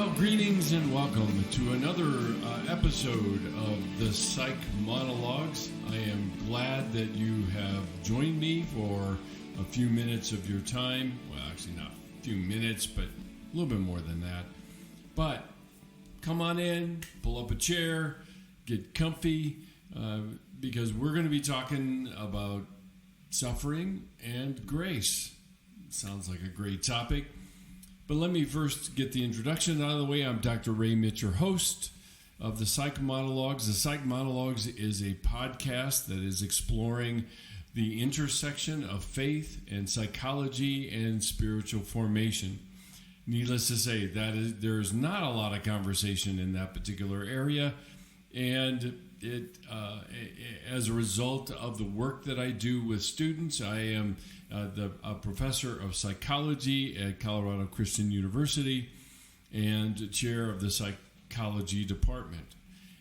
Well, greetings and welcome to another episode of the Psych Monologues. I am glad that you have joined me for a few minutes of your time. Well, actually not a few minutes, but a little bit more than that. But come on in, pull up a chair, get comfy, because we're going to be talking about suffering and grace. Sounds like a great topic. But let me first get the introduction out of the way. I'm Dr. Ray Mitsch, your host of the Psych Monologues. The Psych Monologues is a podcast that is exploring the intersection of faith and psychology and spiritual formation. Needless to say, there is not a lot of conversation in that particular area, and as a result of the work that I do with students, I am a professor of psychology at Colorado Christian University and chair of the psychology department.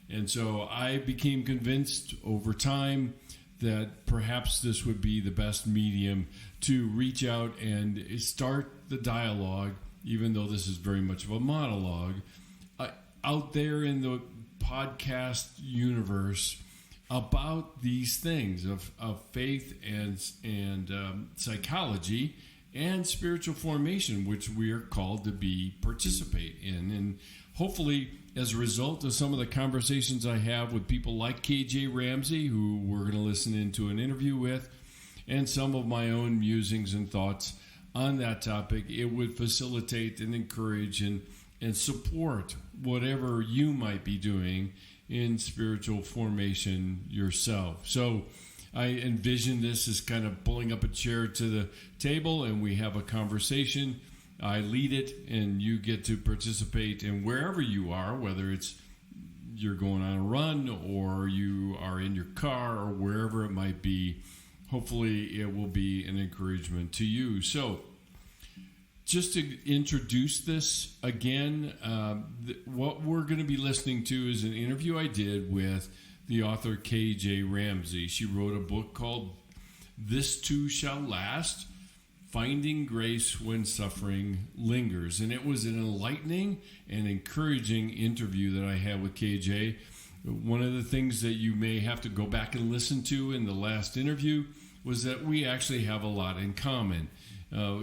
And so I became convinced over time that perhaps this would be the best medium to reach out and start the dialogue, even though this is very much of a monologue, out there in the podcast universe about these things of faith and psychology and spiritual formation, which we are called to participate in. And hopefully, as a result of some of the conversations I have with people like KJ Ramsey, who we're going to listen into an interview with, and some of my own musings and thoughts on that topic, it would facilitate and encourage and support whatever you might be doing in spiritual formation yourself. So I envision this as kind of pulling up a chair to the table and we have a conversation. I lead it and you get to participate in wherever you are, whether it's you're going on a run or you are in your car or wherever it might be. Hopefully it will be an encouragement to you. So just to introduce this again, what we're going to be listening to is an interview I did with the author KJ Ramsey. She wrote a book called This Too Shall Last, Finding Grace When Suffering Lingers. And it was an enlightening and encouraging interview that I had with KJ. One of the things that you may have to go back and listen to in the last interview was that we actually have a lot in common.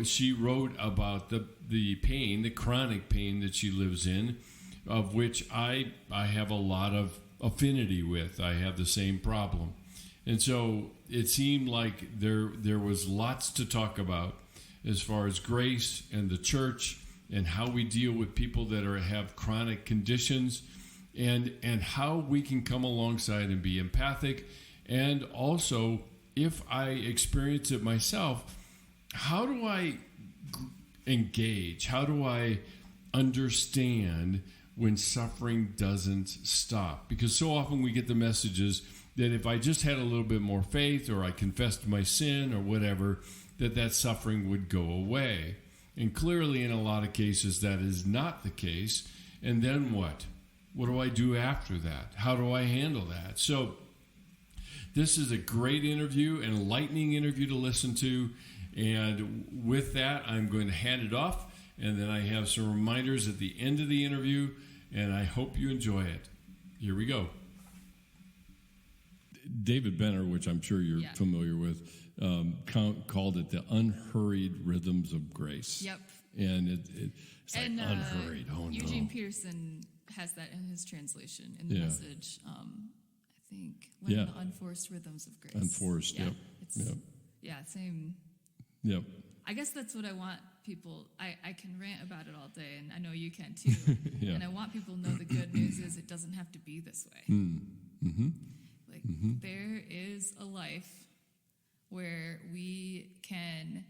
She wrote about the pain, the chronic pain that she lives in, of which I have a lot of affinity with. I have the same problem. And so it seemed like there was lots to talk about as far as grace and the church and how we deal with people that have chronic conditions and how we can come alongside and be empathic. And also, if I experience it myself, how do I engage? How do I understand when suffering doesn't stop? Because so often we get the messages that if I just had a little bit more faith or I confessed my sin or whatever, that suffering would go away. And clearly in a lot of cases that is not the case. And then what? What do I do after that? How do I handle that? So this is a great interview, an enlightening interview to listen to. And with that, I'm going to hand it off, and then I have some reminders at the end of the interview, and I hope you enjoy it. Here we go. David Benner, which I'm sure you're familiar with, called it the unhurried rhythms of grace. Yep. And it's like unhurried. Oh, Eugene no. Peterson has that in his translation, in the message. I think, the unforced rhythms of grace. Unforced, yep. Yeah, same. Yep. I guess that's what I want people. I can rant about it all day, and I know you can too. Yeah. And I want people to know the good news is it doesn't have to be this way. Mm-hmm. There is a life where we can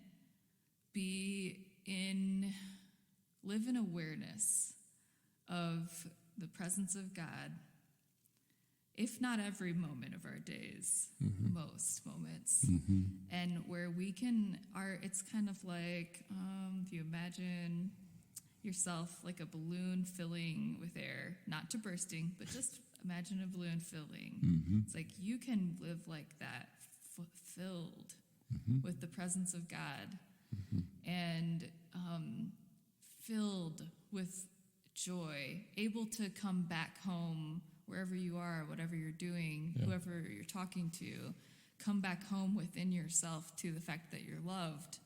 live in awareness of the presence of God, if not every moment of our days, most moments, and where we it's kind of like, if you imagine yourself like a balloon filling with air, not to bursting, but just imagine a balloon filling. It's like you can live like that, filled with the presence of God, and filled with joy, able to come back home wherever you are, whatever you're doing, whoever you're talking to, come back home within yourself to the fact that you're loved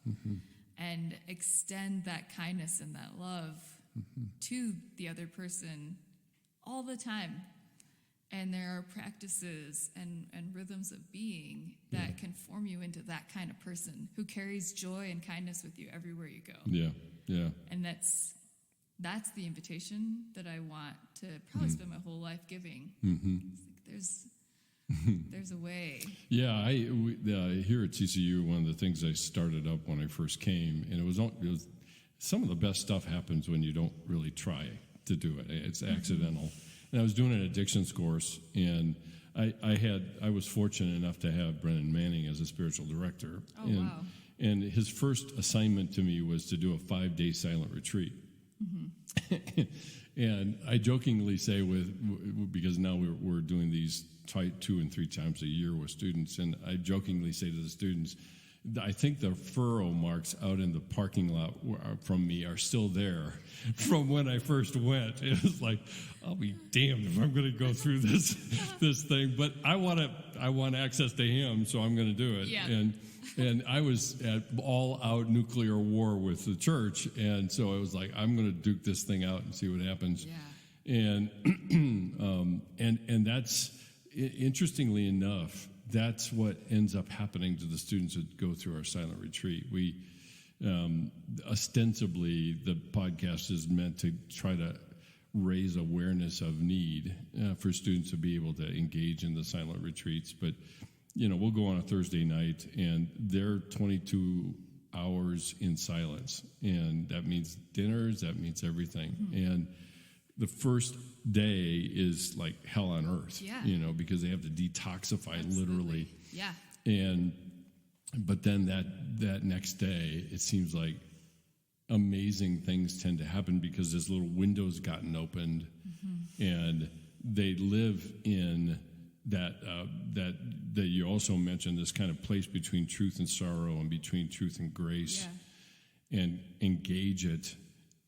and extend that kindness and that love to the other person all the time. And there are practices and rhythms of being that can form you into that kind of person who carries joy and kindness with you everywhere you go. Yeah. And that's the invitation that I want to probably spend my whole life giving. It's like there's a way. Yeah, here at TCU, one of the things I started up when I first came, and it was some of the best stuff happens when you don't really try to do it. It's accidental. And I was doing an addictions course, and I was fortunate enough to have Brennan Manning as a spiritual director. Oh, wow. And his first assignment to me was to do a 5-day silent retreat. And I jokingly say because now we're doing these 2 and 3 times a year with students, and I jokingly say to the students, I think the furrow marks out in the parking lot from me are still there from when I first went. It was like, I'll be damned if I'm going to go through this thing, but I want access to him, so I'm going to do it. Yeah. And I was at all-out nuclear war with the church, and so I was like, I'm going to duke this thing out and see what happens. Yeah. And that's, interestingly enough, that's what ends up happening to the students that go through our silent retreat. We ostensibly, the podcast is meant to try to raise awareness of need for students to be able to engage in the silent retreats. But, we'll go on a Thursday night, and they're 22 hours in silence. And that means dinners, that means everything. And the first day is like hell on earth, because they have to detoxify. Absolutely. Literally. Yeah. But then that next day, it seems like amazing things tend to happen because this little window's gotten opened, and they live in that you also mentioned, this kind of place between truth and sorrow and between truth and grace, and engage it,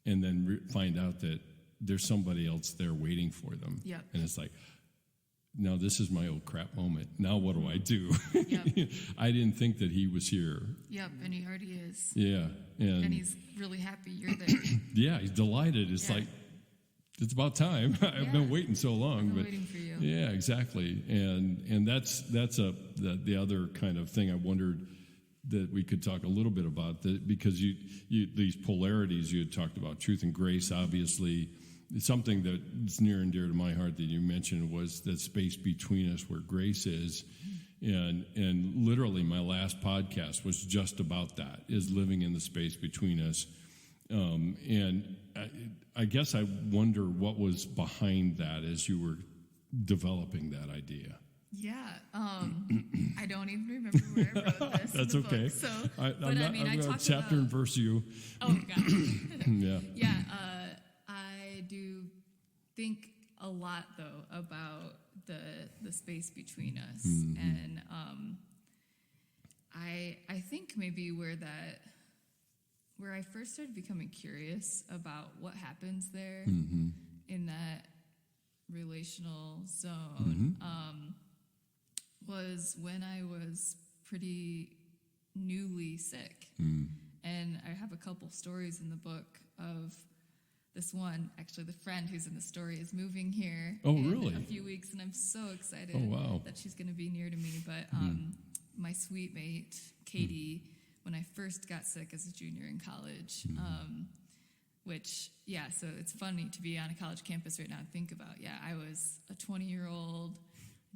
and then find out that there's somebody else there waiting for them. Yep. And it's like, now this is my old crap moment. Now what do I do? Yep. I didn't think that he was here. Yep, and he already is. Yeah. And he's really happy you're there. Yeah, he's delighted. It's like, it's about time. I've been waiting so long. I've been waiting for you. Yeah, exactly. And that's the other kind of thing I wondered that we could talk a little bit about, that because you these polarities you had talked about, truth and grace, obviously. Something that's near and dear to my heart that you mentioned was that space between us where grace is. And literally my last podcast was just about that, is living in the space between us. And I guess I wonder what was behind that as you were developing that idea. Yeah, I don't even remember where I wrote this. That's in the okay. book, so, I'm I going talk to chapter and verse you. Oh, God. Yeah. Yeah, I do think a lot though about the space between us, and I think maybe where I first started becoming curious about what happens there in that relational zone was when I was pretty newly sick. And I have a couple stories in the book of this one. Actually, the friend who's in the story is moving here in a few weeks, and I'm so excited that she's going to be near to me. But my sweet mate, Katie, when I first got sick as a junior in college, so it's funny to be on a college campus right now and think about, I was a 20-year-old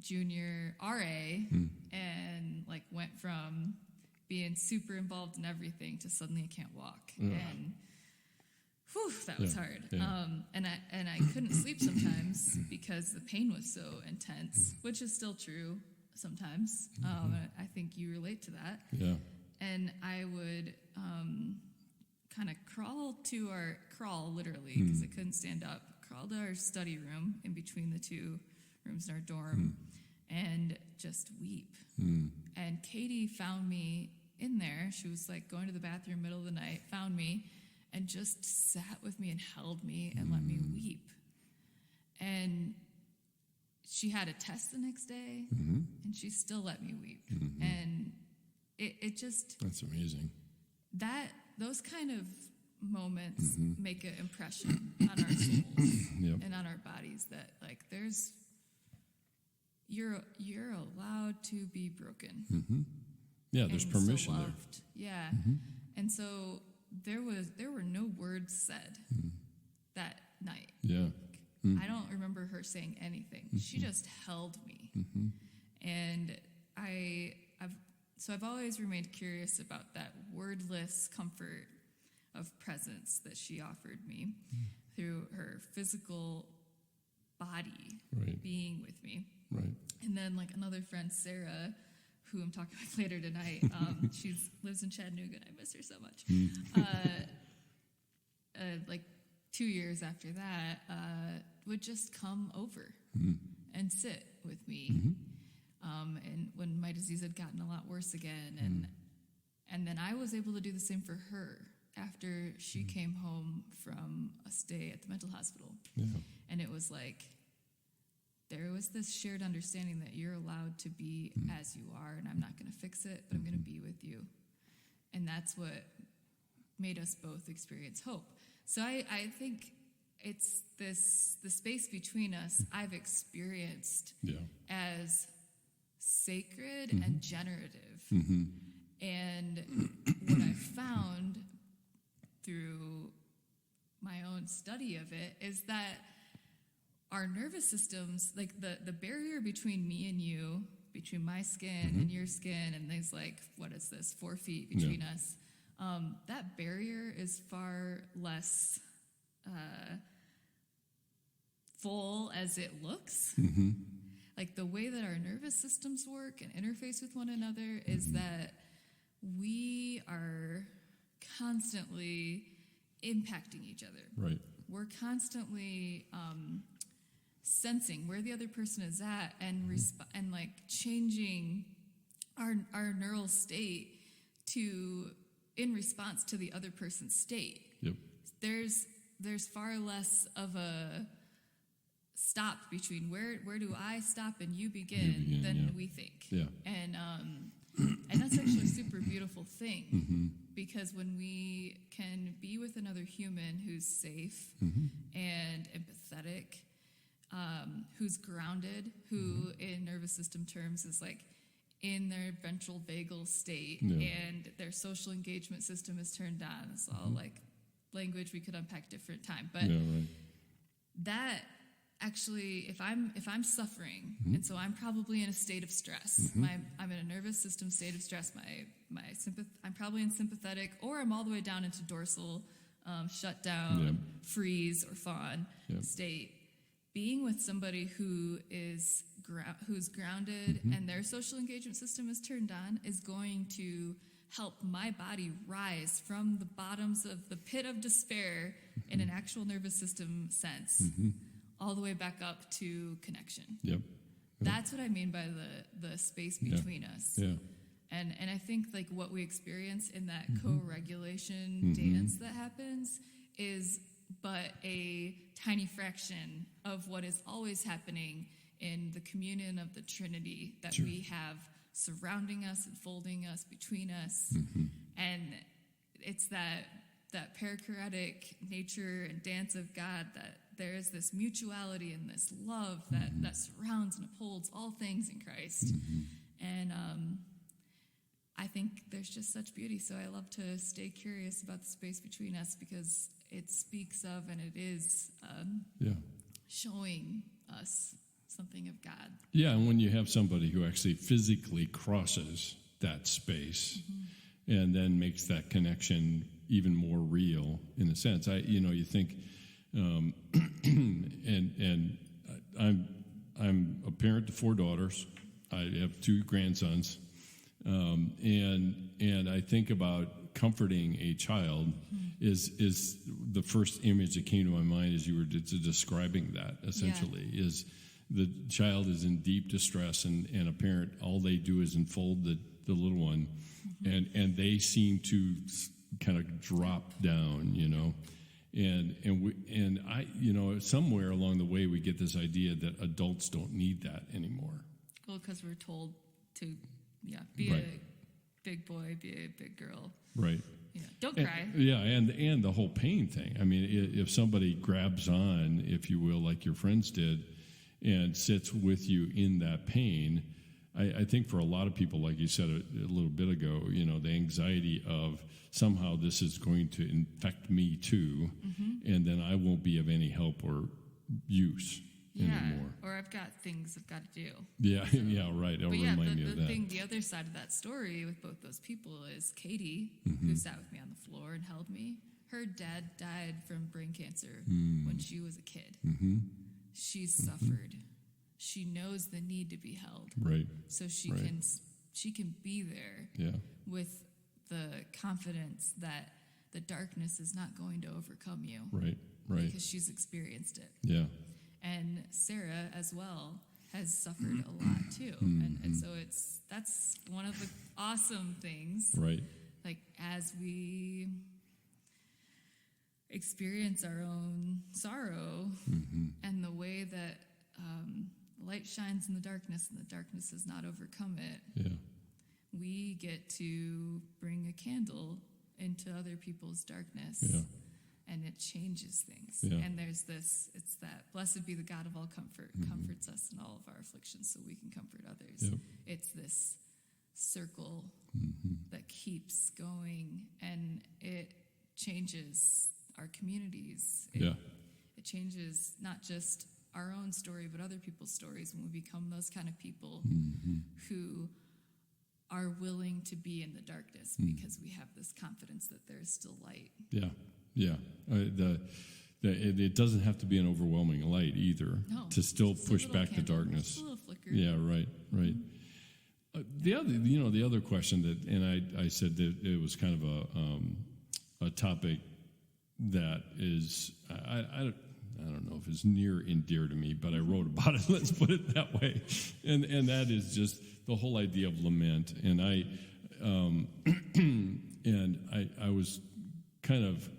junior RA and went from being super involved in everything to suddenly I can't walk. And that was hard. Yeah. And I couldn't sleep sometimes because the pain was so intense, which is still true sometimes. I think you relate to that. Yeah. And I would kind of crawl literally because I couldn't stand up, crawl to our study room in between the two rooms in our dorm and just weep. And Katie found me in there. She was going to the bathroom middle of the night, found me, and just sat with me and held me and let me weep. And she had a test the next day, and she still let me weep. And it just... That's amazing. Those kind of moments make an impression on our souls and on our bodies, that like you're allowed to be broken. Yeah, there's permission there. Yeah. And so there were no words said that night. Yeah. I don't remember her saying anything. She just held me. And I've always remained curious about that wordless comfort of presence that she offered me through her physical body being with me. Right. And then like another friend, Sarah, who I'm talking with later tonight, she lives in Chattanooga, and I miss her so much. Like 2 years after that, would just come over and sit with me. And when my disease had gotten a lot worse again, and then I was able to do the same for her after she came home from a stay at the mental hospital. And it was like, there was this shared understanding that you're allowed to be as you are, and I'm not going to fix it, but I'm going to be with you. And that's what made us both experience hope. So I think it's the space between us I've experienced as sacred and generative. And what I found through my own study of it is that our nervous systems, like the barrier between me and you, between my skin and your skin, and there's like, what is this, 4 feet between us, that barrier is far less full as it looks. Like the way that our nervous systems work and interface with one another is that we are constantly impacting each other. Right. We're constantly sensing where the other person is at and and like changing our neural state in response to the other person's state. Yep. There's far less of a stop between where do I stop and you begin than we think. Yeah. And that's actually a super beautiful thing, because when we can be with another human who's safe and empathetic, who's grounded, who in nervous system terms is like in their ventral vagal state, and their social engagement system is turned on. It's all like language we could unpack different time, but that actually, if I'm suffering, and so I'm probably in a state of stress, I'm in a nervous system state of stress. I'm probably in sympathetic, or I'm all the way down into dorsal, shut down, freeze, or fawn state. Being with somebody who's grounded and their social engagement system is turned on is going to help my body rise from the bottoms of the pit of despair in an actual nervous system sense, all the way back up to connection. Yep. That's what I mean by the space between us. Yeah. And I think like what we experience in that co-regulation dance that happens is but a tiny fraction of what is always happening in the communion of the Trinity that we have surrounding us and folding us, between us. And it's that perichoretic nature and dance of God, that there is this mutuality and this love that surrounds and upholds all things in Christ. And I think there's just such beauty. So I love to stay curious about the space between us, because it speaks of and it is showing us something of God. Yeah, and when you have somebody who actually physically crosses that space and then makes that connection even more real, in a sense. You think, and I'm a parent to 4 daughters. I have 2 grandsons, and I think about comforting a child is the first image that came to my mind as you were describing that, essentially, is the child is in deep distress, and a parent, all they do is enfold the little one, and they seem to kind of drop down, and I, somewhere along the way we get this idea that adults don't need that anymore. Well, because we're told to, be right. a big boy, be a big girl. Right. Don't cry. And the whole pain thing. I mean, if somebody grabs on, if you will, like your friends did, and sits with you in that pain, I think for a lot of people, like you said a little bit ago, the anxiety of somehow this is going to infect me too, and then I won't be of any help or use anymore. Or I've got things I've got to do. Yeah, right. It'll remind me of that. The other side of that story with both those people is Katie, who sat with me on the floor and held me. Her dad died from brain cancer when she was a kid. She's suffered. She knows the need to be held. Right. So she can be there with the confidence that the darkness is not going to overcome you. Right. Because she's experienced it. Yeah. And Sarah as well has suffered a lot too. And so that's one of the awesome things. Right. Like as we experience our own sorrow and the way that light shines in the darkness and the darkness has not overcome it, we get to bring a candle into other people's darkness. And it changes things. And there's it's that blessed be the God of all comfort, comforts us in all of our afflictions so we can comfort others. It's this circle that keeps going, and it changes our communities. It changes not just our own story, but other people's stories when we become those kind of people who are willing to be in the darkness because we have this confidence that there is still light. It doesn't have to be an overwhelming light either to still push back the darkness. Just a little flicker. Yeah, right. The other question that, and I said that it was kind of a topic that is, I don't know if it's near and dear to me, but I wrote about it. Let's put it that way, and that is just the whole idea of lament. And I was kind of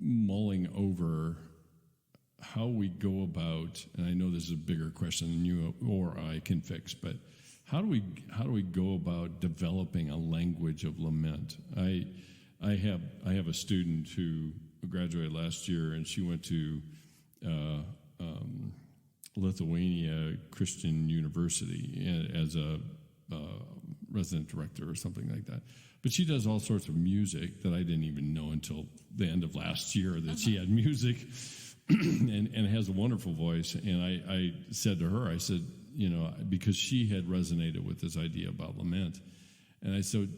mulling over how we go about, and I know this is a bigger question than you or I can fix, but how do we go about developing a language of lament? I have a student who graduated last year, and she went to Lithuania Christian University as a resident director or something like that. But she does all sorts of music that I didn't even know until the end of last year that she had music and has a wonderful voice. And I said to her, I said, because she had resonated with this idea about lament. And I said,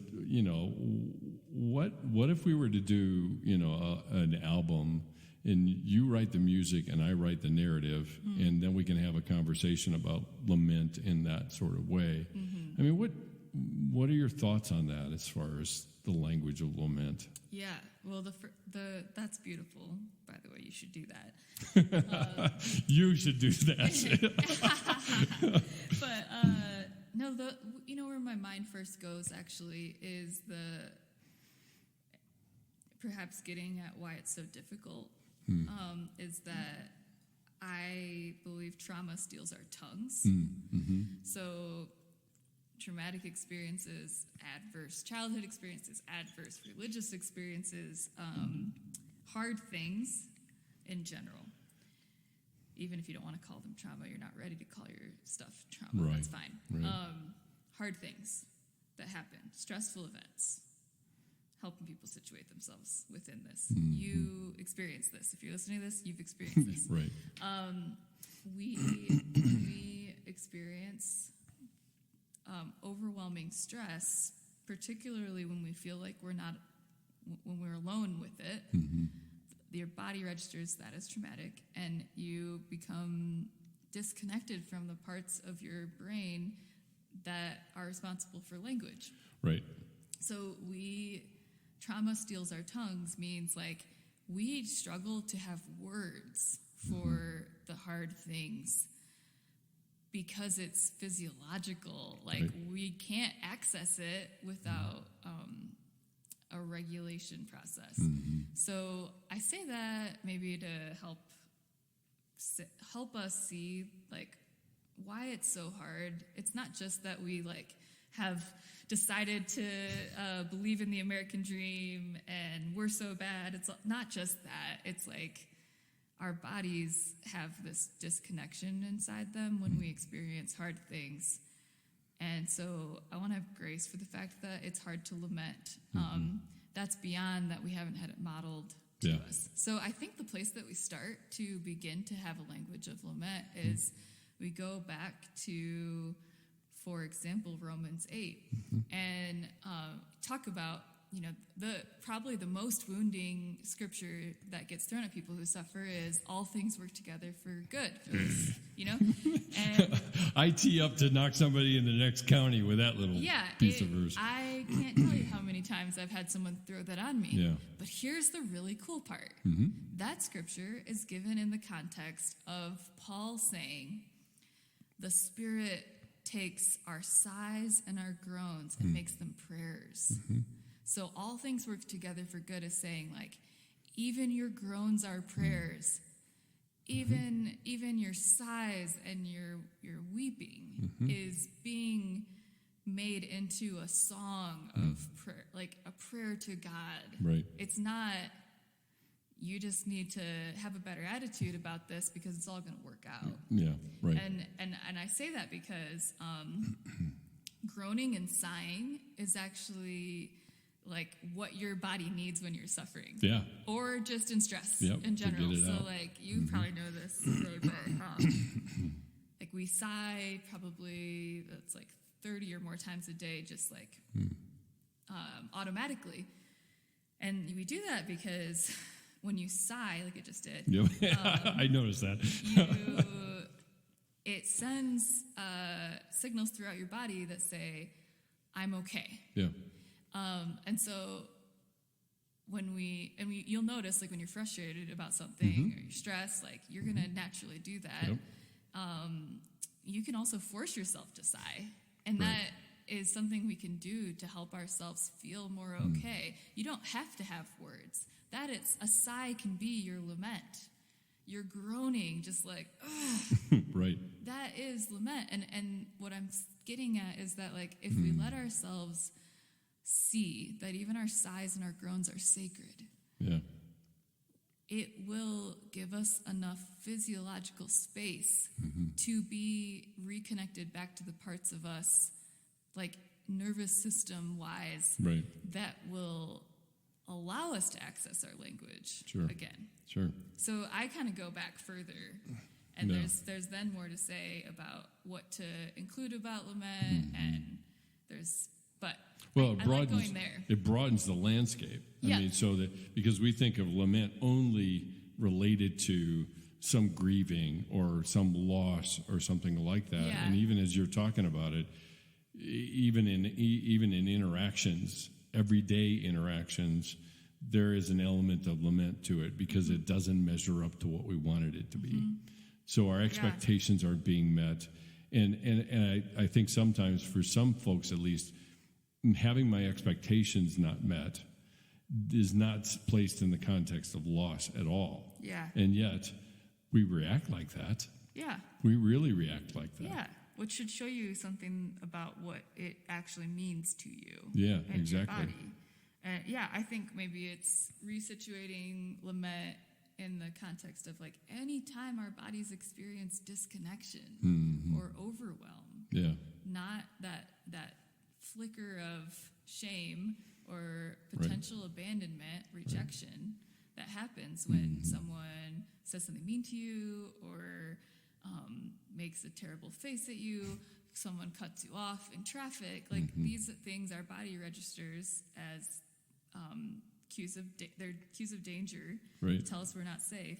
what if we were to do, an album and you write the music and I write the narrative, and then we can have a conversation about lament in that sort of way. I mean, what are your thoughts on that as far as the language of lament? Yeah, well, that's beautiful. By the way, you should do that. You should do that. But no, where my mind first goes actually is perhaps getting at why it's so difficult. Is that I believe trauma steals our tongues. So traumatic experiences, adverse childhood experiences, adverse religious experiences, hard things in general. Even if you don't want to call them trauma, you're not ready to call your stuff trauma. Right. That's fine. Right. Hard things that happen, stressful events, helping people situate themselves within this. You experience this. If you're listening to this, you've experienced this. Right. We experience overwhelming stress, particularly when we feel like when we're alone with it. Your body registers that as traumatic, and you become disconnected from the parts of your brain that are responsible for language. Right. So trauma steals our tongues means like we struggle to have words for the hard things because it's physiological. Like we can't access it without a regulation process. So I say that maybe to help us see like why it's so hard. It's not just that we like have decided to believe in the American dream and we're so bad. It's not just that. It's like our bodies have this disconnection inside them when we experience hard things. And so I want to have grace for the fact that it's hard to lament. That's beyond that we haven't had it modeled to us. So I think the place that we start to begin to have a language of lament is we go back to, for example, Romans 8 and talk about, probably the most wounding scripture that gets thrown at people who suffer is all things work together for good, And I tee up to knock somebody in the next county with that little piece of verse. I can't tell you how many times I've had someone throw that on me. Yeah. But here's the really cool part. That scripture is given in the context of Paul saying, the Spirit takes our sighs and our groans and makes them prayers. So all things work together for good is saying, like, even your groans are prayers. Even your sighs and your weeping is being made into a song of prayer, like a prayer to God. Right. It's not, you just need to have a better attitude about this because it's all going to work out. Yeah, right. And I say that because groaning and sighing is actually like what your body needs when you're suffering. Yeah. Or just in stress to in general. get it So out. like you probably know this, really, but like we sigh probably that's like 30 or more times a day, just like automatically. And we do that because when you sigh, like it just did, I noticed that. it sends signals throughout your body that say, I'm okay. Yeah. And so you'll notice like when you're frustrated about something or you're stressed, like you're going to naturally do that. Yep. You can also force yourself to sigh. And that is something we can do to help ourselves feel more okay. You don't have to have words. That it's a sigh can be your lament. You're groaning, just like, ugh. Right. That is lament. And what I'm getting at is that like if we let ourselves see that even our sighs and our groans are sacred, it will give us enough physiological space to be reconnected back to the parts of us, like nervous system wise, that will allow us to access our language again. Sure. So I kind of go back further, and there's then more to say about what to include about lament, and it broadens, I like going there. It broadens the landscape. I mean, so that because we think of lament only related to some grieving or some loss or something like that, and even as you're talking about it, even in interactions, everyday interactions, there is an element of lament to it because it doesn't measure up to what we wanted it to be. So our expectations aren't being met, and I think sometimes for some folks at least, having my expectations not met is not placed in the context of loss at all. Yeah. And yet, we react like that. Yeah. We really react like that. Yeah. Which should show you something about what it actually means to you. Yeah, and exactly. your body. And I think maybe it's resituating lament in the context of like any time our bodies experience disconnection or overwhelm. Yeah. Not that flicker of shame or potential abandonment, rejection that happens when someone says something mean to you or makes a terrible face at you, someone cuts you off in traffic. Like these things our body registers as cues of danger, tell us we're not safe.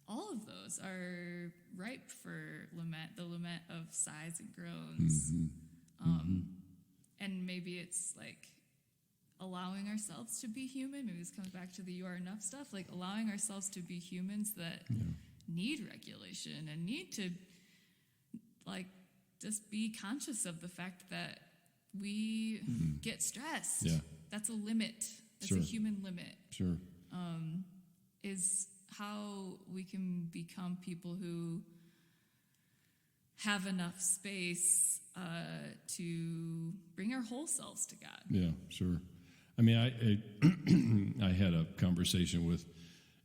All of those are ripe for lament, the lament of sighs and groans. And maybe it's like allowing ourselves to be human. Maybe this comes back to the you are enough stuff, like allowing ourselves to be humans that need regulation and need to like just be conscious of the fact that we get stressed. Yeah. That's a limit as Sure. a human limit, Sure. is how we can become people who have enough space to bring our whole selves to God. Yeah, sure. I mean, I had a conversation with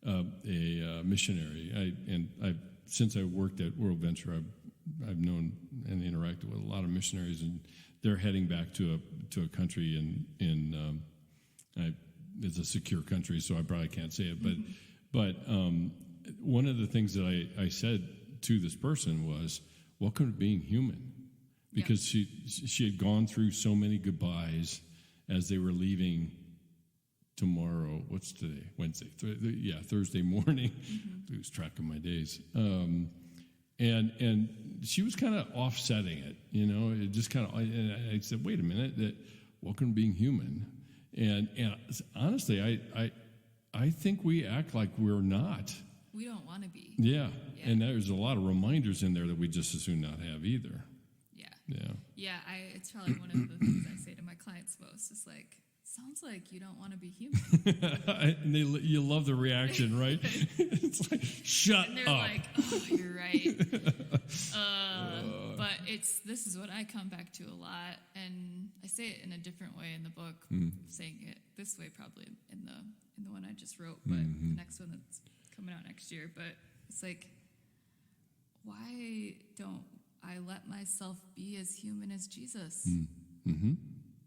a missionary, since I worked at World Venture, I've known and interacted with a lot of missionaries, and they're heading back to a country in it's a secure country, so I probably can't say it, but one of the things that I said to this person was, welcome to being human, because she had gone through so many goodbyes as they were leaving tomorrow. What's today? Wednesday. Thursday morning. Lose track of my days. And she was kind of offsetting it, It just kind of. And I said, "Wait a minute. Welcome to being human." And honestly, I think we act like we're not. We don't want to be. Yeah, and there's a lot of reminders in there that we just as soon not have either. Yeah. It's probably one of the things I say to my clients most. It's like, sounds like you don't want to be human. And you love the reaction, right? It's like, shut and they're up. like, oh, you're right. But this is what I come back to a lot, and I say it in a different way in the book. I'm saying it this way probably in the one I just wrote, but the next one that's coming out next year. But it's like, why don't I let myself be as human as Jesus?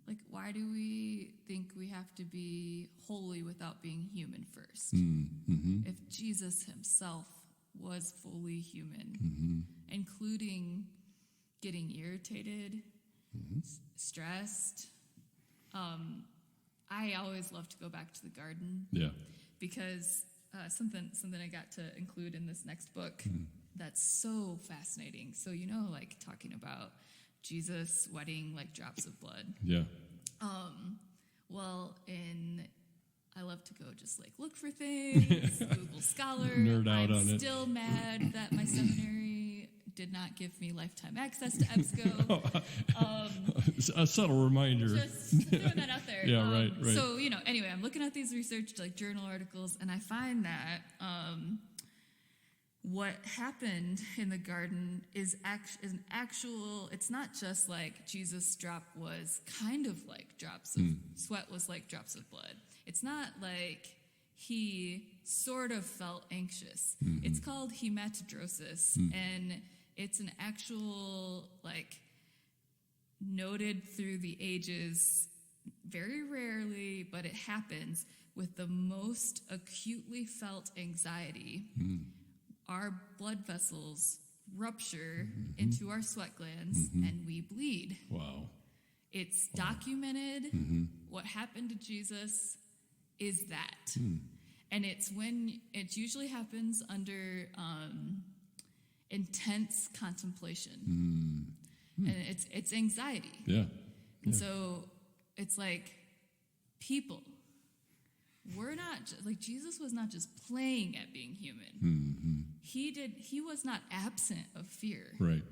Like, why do we think we have to be holy without being human first? If Jesus himself was fully human, including getting irritated, stressed. I always love to go back to the garden. Yeah. Because something I got to include in this next book that's so fascinating. So, like talking about Jesus sweating like drops of blood. Yeah. I love to go just like look for things, Google Scholar. Nerd out I'm on it. still mad that my seminary did not give me lifetime access to EBSCO. A subtle reminder. Just throwing that out there. Yeah, right. So, anyway, I'm looking at these research like journal articles, and I find that what happened in the garden is an actual, it's not just like Jesus' drop was kind of like drops of sweat was like drops of blood. It's not like he sort of felt anxious. It's called hematodrosis, and it's an actual, like, noted through the ages, very rarely, but it happens with the most acutely felt anxiety. Our blood vessels rupture into our sweat glands and we bleed. Wow. It's documented. What happened to Jesus is that. And it usually happens under intense contemplation. And it's anxiety. Yeah. And so it's like, people, we're not, like, Jesus was not just playing at being human. He was not absent of fear. Right.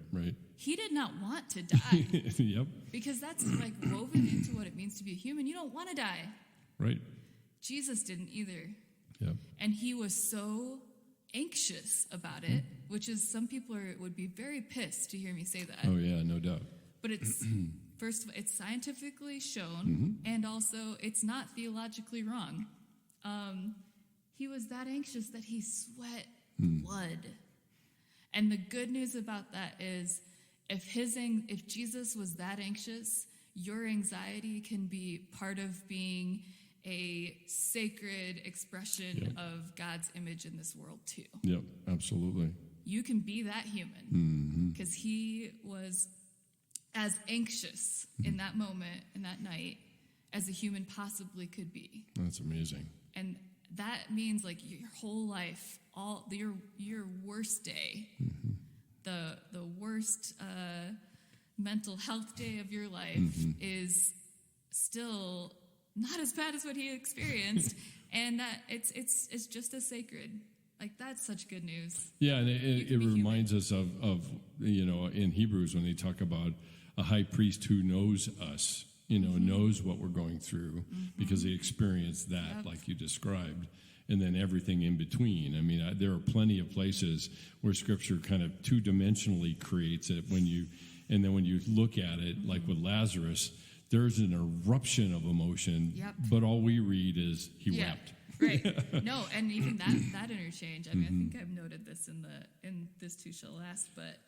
He did not want to die. Yep. Because that's like woven into what it means to be a human. You don't want to die. Right. Jesus didn't either. Yep. And he was so anxious about it, which is, some people would be very pissed to hear me say that. Oh, yeah, no doubt. But it's, first of all, it's scientifically shown, and also it's not theologically wrong. He was that anxious that he sweat blood. And the good news about that is, if Jesus was that anxious, your anxiety can be part of being a sacred expression of God's image in this world too. Yep, absolutely. You can be that human, because he was as anxious in that moment, in that night, as a human possibly could be. That's amazing. And that means, like, your whole life, your worst day, the worst mental health day of your life is still not as bad as what he experienced, and that it's just as sacred. Like, that's such good news. Yeah, and it reminds us of in Hebrews when they talk about a high priest who knows us, knows what we're going through because he experienced that, like you described, and then everything in between. I mean, there are plenty of places where Scripture kind of two-dimensionally creates it and then when you look at it, like with Lazarus, there's an eruption of emotion, but all we read is he wept. Right. No, and even that interchange. I mean, I think I've noted this in This Too Shall Last, but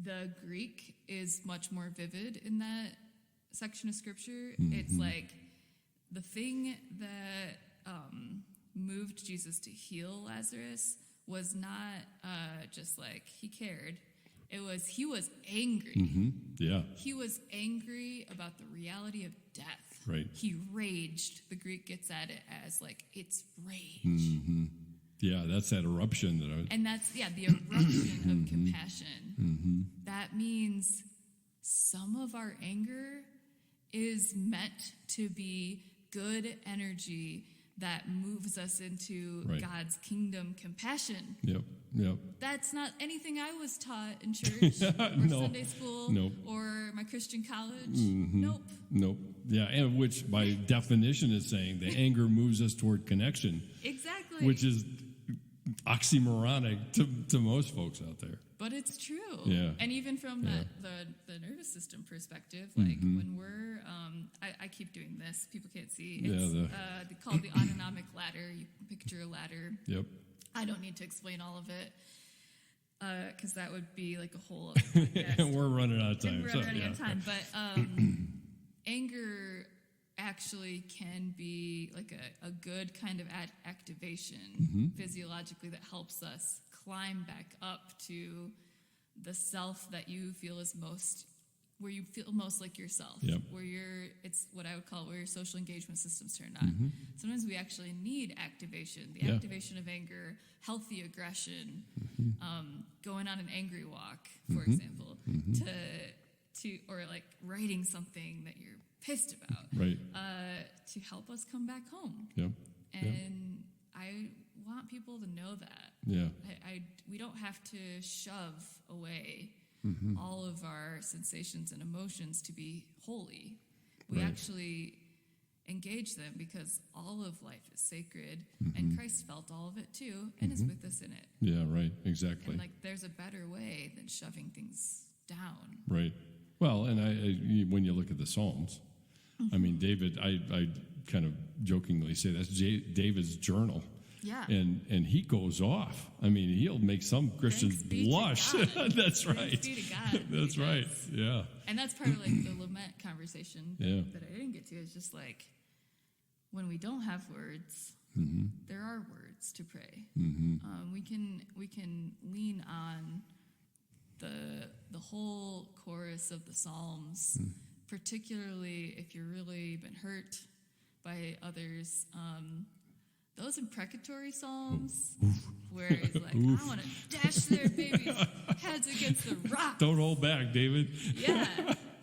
the Greek is much more vivid in that section of Scripture. It's like the thing that moved Jesus to heal Lazarus was not just like he cared. It was he was angry. Yeah. He was angry about the reality of death. Right. He raged. The Greek gets at it as like it's rage. Yeah, that's that eruption and that's the eruption of compassion. That means some of our anger is meant to be good energy that moves us into God's kingdom compassion. Yep. That's not anything I was taught in church or Sunday school or my Christian college. Nope. Yeah, and which by definition is saying the anger moves us toward connection. Exactly. Which is oxymoronic to most folks out there. But it's true. Yeah. And even from the nervous system perspective, like when we're, I keep doing this, people can't see. It's called the Autonomic Ladder. You can picture a ladder. Yep. I don't need to explain all of it because that would be like a whole other podcast. And we're running out of time. We're running out of time. But anger actually can be like a good kind of activation physiologically that helps us climb back up to the self that you feel is most, where you feel most like yourself, where it's what I would call where your social engagement system's turned on. Sometimes we actually need activation, the activation of anger, healthy aggression, going on an angry walk, for example, to or like writing something that you're pissed about, to help us come back home. And I want people to know that. We don't have to shove away all of our sensations and emotions to be holy. We actually engage them because all of life is sacred, and Christ felt all of it too, and is with us in it. Yeah, right, exactly. And like, there's a better way than shoving things down. Right. Well, and when you look at the Psalms, I mean, David, I kind of jokingly say that's David's journal. Yeah. And he goes off. I mean, he'll make some Christians blush. That's right. Thanks be to God. That's right. Yeah. And that's part of like the lament conversation that I didn't get to. Is just like when we don't have words, there are words to pray. We can lean on the whole chorus of the Psalms, particularly if you're really been hurt by others. Those imprecatory psalms where it's like, I want to dash their babies' heads against the rock. Don't hold back, David. Yeah.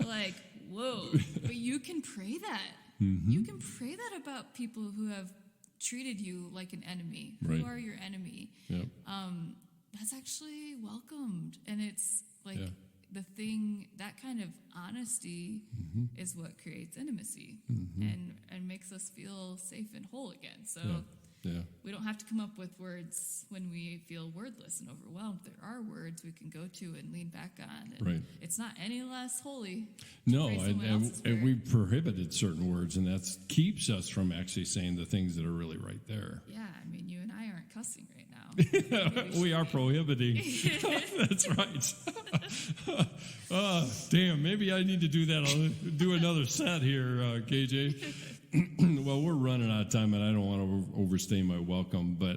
Like, whoa. But you can pray that. You can pray that about people who have treated you like an enemy, who are your enemy. Yep. That's actually welcomed. And it's like the thing, that kind of honesty is what creates intimacy and makes us feel safe and whole again. So we don't have to come up with words when we feel wordless and overwhelmed. There are words we can go to and lean back on. And it's not any less holy. No, and we prohibited certain words, and that keeps us from actually saying the things that are really right there. Yeah, I mean, you and I aren't cussing right now. We are prohibiting. That's right. Damn, maybe I need to do that. I'll do another set here, KJ. Well, we're running out of time, and I don't want to overstay my welcome, but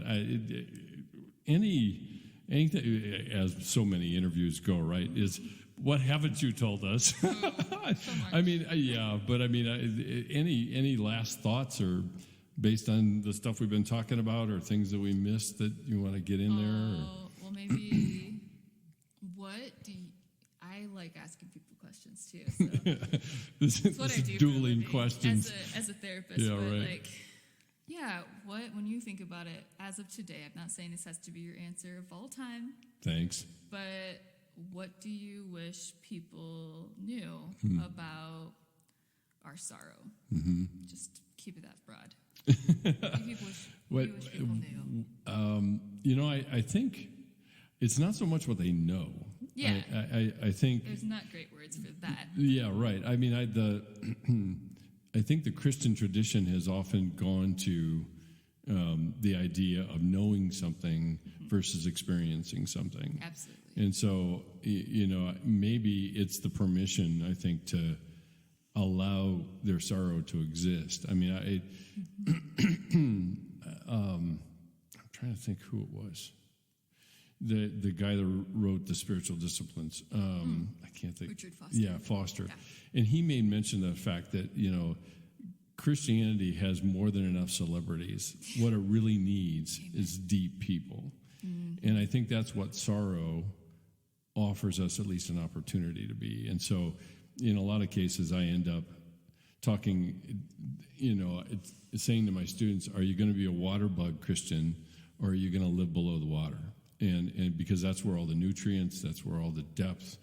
anything, as so many interviews go, right, is what haven't you told us? I mean, but I mean, any last thoughts or based on the stuff we've been talking about or things that we missed that you want to get in there? Or? Well, maybe I like asking people questions too. So this is dueling questions. As a therapist, when you think about it, as of today, I'm not saying this has to be your answer of all time. Thanks. But what do you wish people knew about our sorrow? Just keep it that broad. What do you wish people knew? I think it's not so much what they know. Yeah. I think there's not great words for that. Yeah, right. I mean, I think the Christian tradition has often gone to the idea of knowing something versus experiencing something. Absolutely. And so, maybe it's the permission, I think, to allow their sorrow to exist. I mean, I'm trying to think who it was. The guy that wrote the spiritual disciplines. I can't think. Richard Foster. Yeah, Foster. Yeah. And he made mention of the fact that, Christianity has more than enough celebrities. What it really needs is deep people. And I think that's what sorrow offers us at least an opportunity to be. And so in a lot of cases, I end up talking, saying to my students, are you going to be a water bug Christian, or are you going to live below the water? And because that's where all the nutrients, that's where all the depth,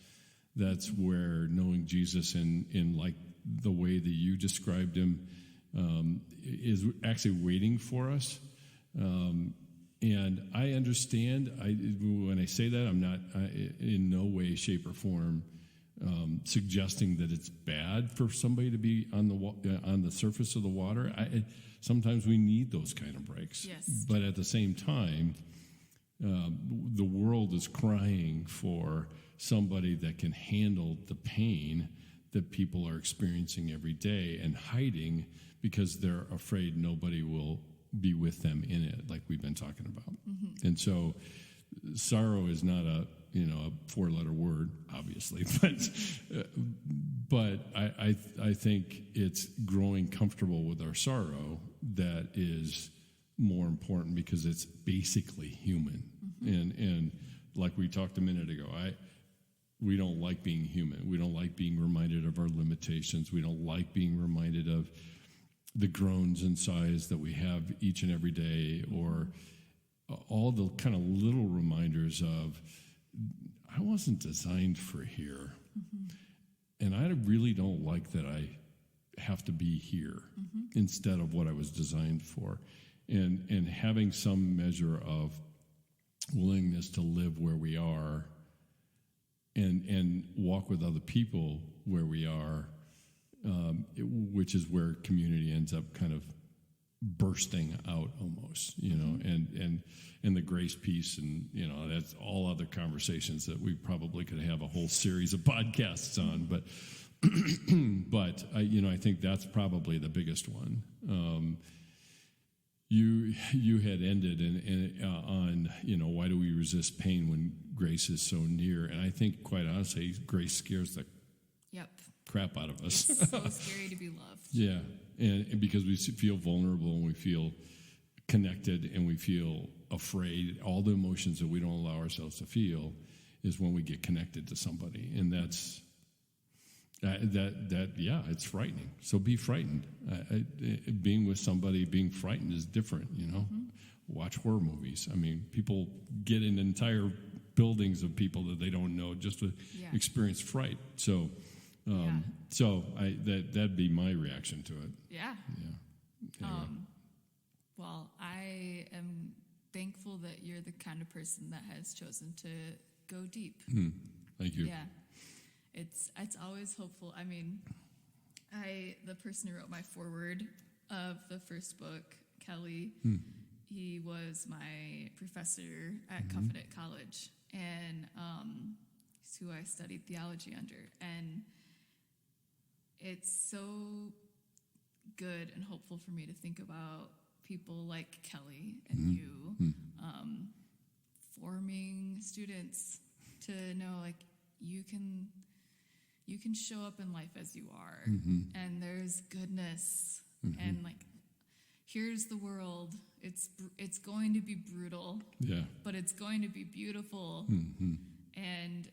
that's where knowing Jesus in like the way that you described him is actually waiting for us. And I understand, when I say that, I'm not in no way, shape, or form suggesting that it's bad for somebody to be on the surface of the water. Sometimes we need those kind of breaks. Yes. But at the same time, the world is crying for somebody that can handle the pain that people are experiencing every day and hiding because they're afraid nobody will be with them in it, like we've been talking about. And so sorrow is not a four-letter word, obviously, but I think it's growing comfortable with our sorrow that is more important, because it's basically human. And like we talked a minute ago, we don't like being human. We don't like being reminded of our limitations. We don't like being reminded of the groans and sighs that we have each and every day, or all the kind of little reminders of, I wasn't designed for here. And I really don't like that I have to be here instead of what I was designed for. And having some measure of willingness to live where we are and walk with other people where we are, which is where community ends up kind of bursting out almost, and the grace piece, and that's all other conversations that we probably could have a whole series of podcasts on, but I think that's probably the biggest one. You had ended on why do we resist pain when grace is so near? And I think, quite honestly, grace scares the crap out of us. It's so scary to be loved. Yeah, and because we feel vulnerable and we feel connected and we feel afraid, all the emotions that we don't allow ourselves to feel is when we get connected to somebody, and that's it's frightening. So be frightened. Being with somebody, being frightened is different. Watch horror movies. I mean, people get in entire buildings of people that they don't know just to experience fright. So. That'd be my reaction to it. Yeah. Anyway. Well, I am thankful that you're the kind of person that has chosen to go deep. Thank you. Yeah. It's always hopeful. I mean, the person who wrote my foreword of the first book, Kelly, he was my professor at Confident College, and he's who I studied theology under. And it's so good and hopeful for me to think about people like Kelly and you forming students to know, like, you can show up in life as you are, and there's goodness, and like, here's the world. It's going to be brutal, but it's going to be beautiful, and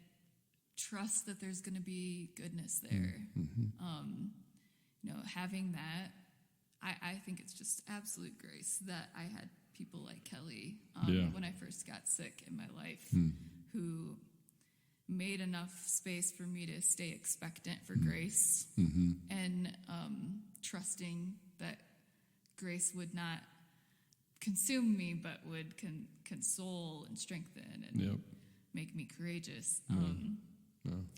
trust that there's going to be goodness there. Having that, I think it's just absolute grace that I had people like Kelly when I first got sick in my life, who made enough space for me to stay expectant for grace and trusting that grace would not consume me, but would console and strengthen and make me courageous.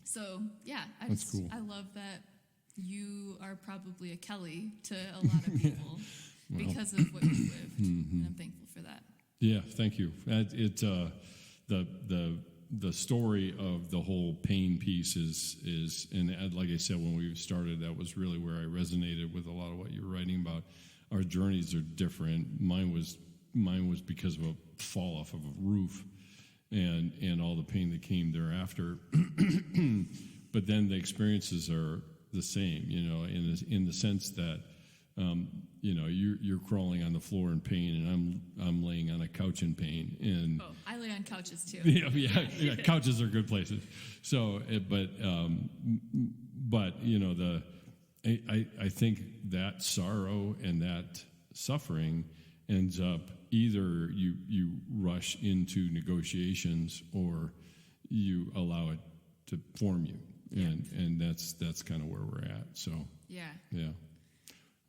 So, That's cool. I love that you are probably a Kelly to a lot of people because of what you lived, and I'm thankful for that. Yeah, thank you. The story of the whole pain piece is, and like I said when we started, that was really where I resonated with a lot of what you're writing about. Our journeys are different. Mine was because of a fall off of a roof, and all the pain that came thereafter. But then the experiences are the same, in the sense that you're crawling on the floor in pain, and I'm laying on a couch in pain. And I lay on couches too. Yeah, couches are good places. So, I think that sorrow and that suffering ends up either you rush into negotiations or you allow it to form you, and that's kind of where we're at. So yeah.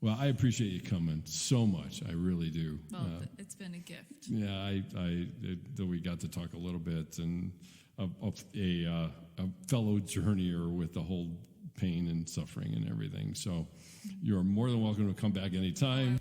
Well, I appreciate you coming so much. I really do. Well, it's been a gift. Yeah, that we got to talk a little bit, and a fellow journeyer with the whole pain and suffering and everything. So you're more than welcome to come back anytime.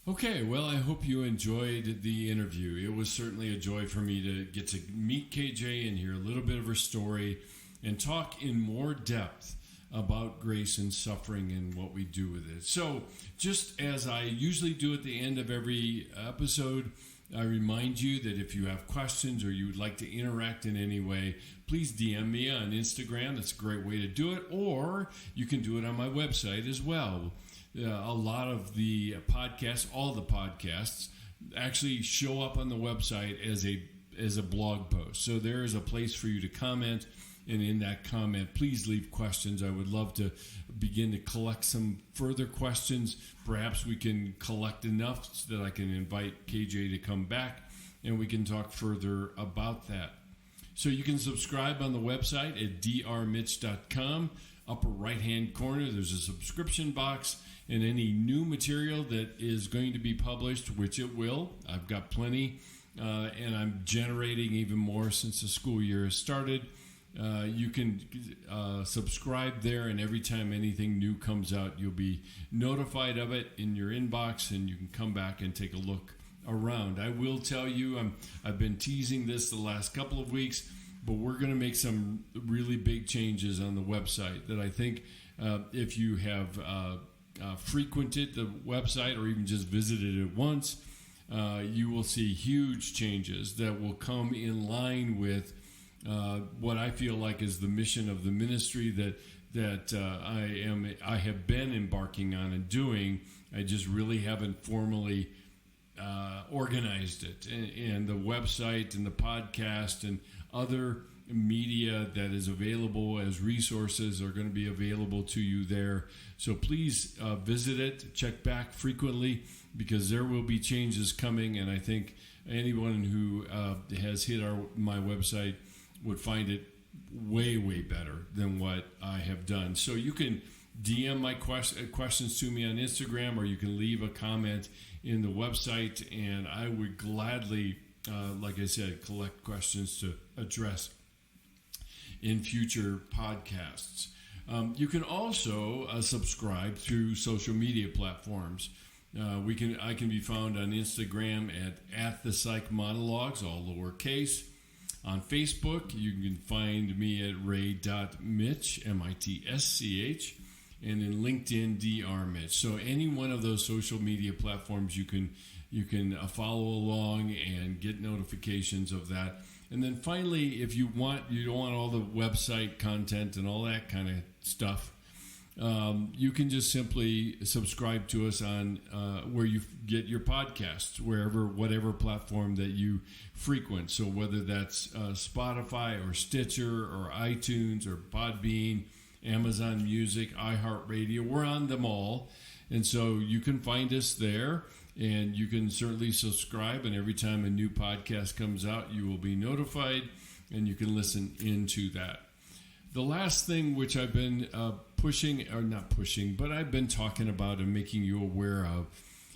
Okay, well, I hope you enjoyed the interview. It was certainly a joy for me to get to meet KJ and hear a little bit of her story and talk in more depth about grace and suffering and what we do with it. So, just as I usually do at the end of every episode, I remind you that if you have questions or you would like to interact in any way, please DM me on Instagram. That's a great way to do it. Or you can do it on my website as well. A lot of the podcasts, all the podcasts, actually show up on the website as a blog post. So there is a place for you to comment. And in that comment, please leave questions. I would love to begin to collect some further questions. Perhaps we can collect enough so that I can invite KJ to come back and we can talk further about that. So you can subscribe on the website at drmitsch.com. Upper right-hand corner, there's a subscription box, and any new material that is going to be published, which it will. I've got plenty, and I'm generating even more since the school year has started. You can subscribe there, and every time anything new comes out, you'll be notified of it in your inbox, and you can come back and take a look around. I will tell you, I've been teasing this the last couple of weeks, but we're going to make some really big changes on the website that I think if you have frequented the website or even just visited it once, you will see huge changes that will come in line with what I feel like is the mission of the ministry that I have been embarking on and doing. I just really haven't formally organized it, and the website and the podcast and other media that is available as resources are going to be available to you there. So please visit it, check back frequently, because there will be changes coming, and I think anyone who has hit my website would find it way, way better than what I have done. So you can DM my questions to me on Instagram, or you can leave a comment in the website, and I would gladly, like I said, collect questions to address in future podcasts. You can also subscribe through social media platforms. I can be found on Instagram at the Psych Monologues, all lowercase. On Facebook, you can find me at ray.mitsch, M-I-T-S-C-H, and in LinkedIn, drmitsch. So any one of those social media platforms, you can follow along and get notifications of that. And then finally, if you don't want all the website content and all that kind of stuff, you can just simply subscribe to us on where you get your podcasts, whatever platform that you frequent. So whether that's Spotify or Stitcher or iTunes or Podbean, Amazon Music, iHeartRadio, we're on them all. And so you can find us there, and you can certainly subscribe, and every time a new podcast comes out, you will be notified. and you can listen into that. The last thing which I've been I've been talking about and making you aware of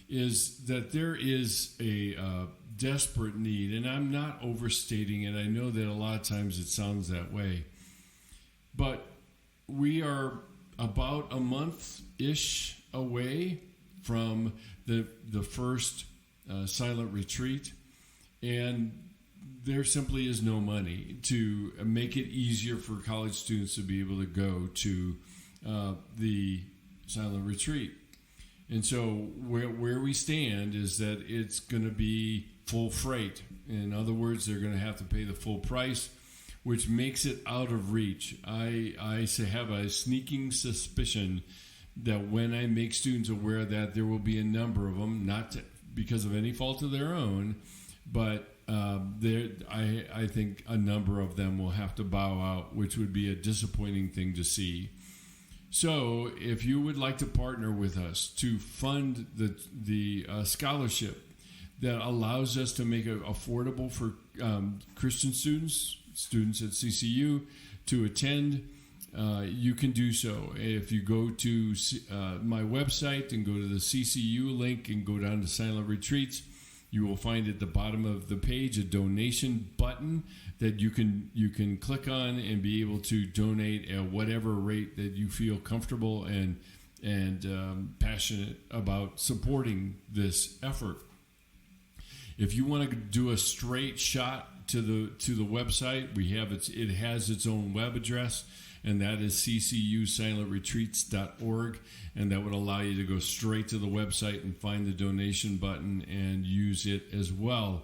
is that there is a desperate need, and I'm not overstating it. I know that a lot of times it sounds that way, but we are about a month-ish away from the first silent retreat, and there simply is no money to make it easier for college students to be able to go to the silent retreat. And so where we stand is that it's going to be full freight. In other words, they're going to have to pay the full price, which makes it out of reach. I have a sneaking suspicion that when I make students aware of that, there will be a number of them, not because of any fault of their own, but I think a number of them will have to bow out, which would be a disappointing thing to see. So if you would like to partner with us to fund the scholarship that allows us to make it affordable for Christian students at CCU to attend, you can do so. If you go to my website and go to the CCU link and go down to Silent Retreats, you will find at the bottom of the page a donation button that you can click on and be able to donate at whatever rate that you feel comfortable and passionate about supporting this effort. If you want to do a straight shot to the website, it has its own web address, and that is ccusilentretreats.org, and that would allow you to go straight to the website and find the donation button and use it as well.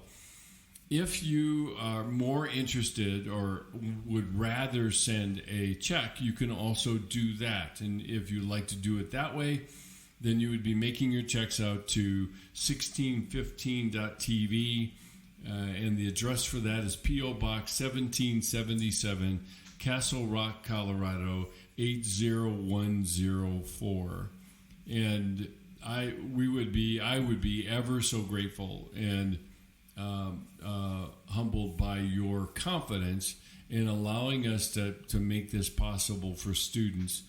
If you are more interested or would rather send a check, you can also do that. And if you'd like to do it that way, then you would be making your checks out to 1615.tv, and the address for that is P.O. Box 1777, Castle Rock, Colorado 80104. And I would be ever so grateful and humbled by your confidence in allowing us to make this possible for students.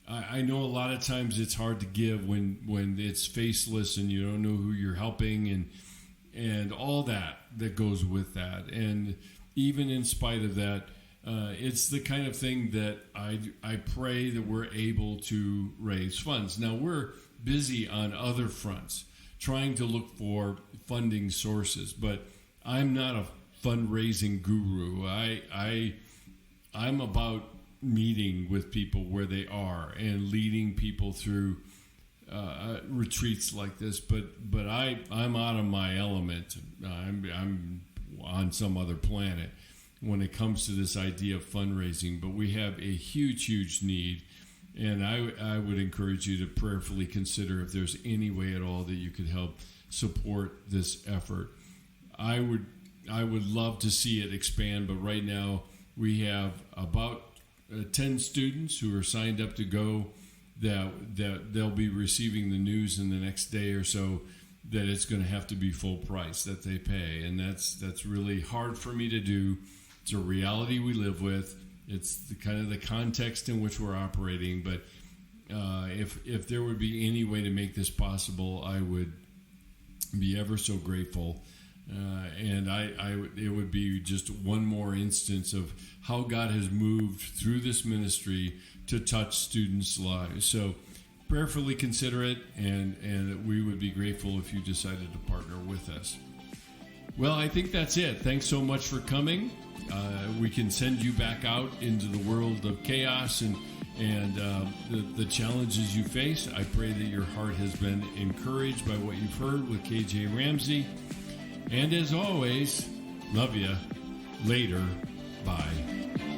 I know a lot of times it's hard to give when it's faceless and you don't know who you're helping and all that goes with that. And even in spite of that, it's the kind of thing that I pray that we're able to raise funds. Now, we're busy on other fronts trying to look for funding sources, but I'm not a fundraising guru. I'm about meeting with people where they are and leading people through retreats like this. But I'm out of my element. I'm on some other planet when it comes to this idea of fundraising. But we have a huge need, and I would encourage you to prayerfully consider if there's any way at all that you could help support this effort. I would love to see it expand, but right now we have about 10 students who are signed up to go, that they'll be receiving the news in the next day or so that it's going to have to be full price that they pay. And that's really hard for me to do. It's a reality we live with. It's the kind of the context in which we're operating. But if there would be any way to make this possible, I would be ever so grateful. And it would be just one more instance of how God has moved through this ministry to touch students' lives. So prayerfully consider it, and we would be grateful if you decided to partner with us. Well, I think that's it. Thanks so much for coming. We can send you back out into the world of chaos and the challenges you face. I pray that your heart has been encouraged by what you've heard with KJ Ramsey. And as always, love you. Later. Bye.